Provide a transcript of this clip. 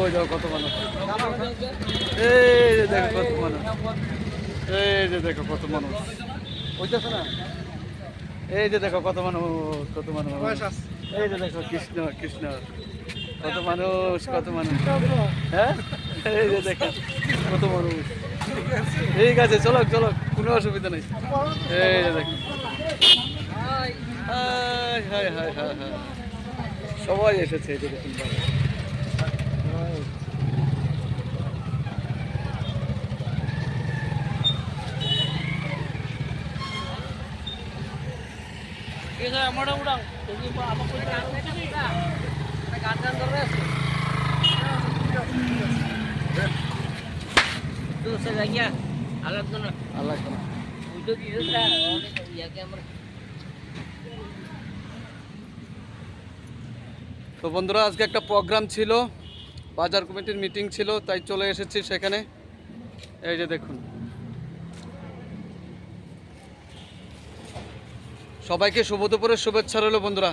ওই দেখো কত মানুষ, এই যে দেখো কত মানুষ, এই যে দেখো কত মানুষ, বুঝতেছো না? এই যে দেখো কত মানুষ, কত মানুষ, এই যে দেখো কৃষ্ণ কৃষ্ণ, কত মানুষ, কত মানুষ, হ্যাঁ এই যে দেখো কত মানুষ। ঠিক আছে, চলো চলো, কোনো অসুবিধা নেই। এই যে দেখো, high high high high high, সবাই এসেছে এই যে দেখুন। মোটা উড়াও গান গান ধরে আছে তো সে লাগিয়া আলাদা না আল্লাহ। ভিডিও দিয়েছে ইয়া ক্যামেরা। তো বন্ধুরা, আজকে একটা প্রোগ্রাম ছিল, বাজার কমিটির মিটিং ছিল, তাই চলে এসেছি সেখানে। এই যে দেখুন, সবাইকে শুভ দুপুরের শুভেচ্ছা রইল বন্ধুরা।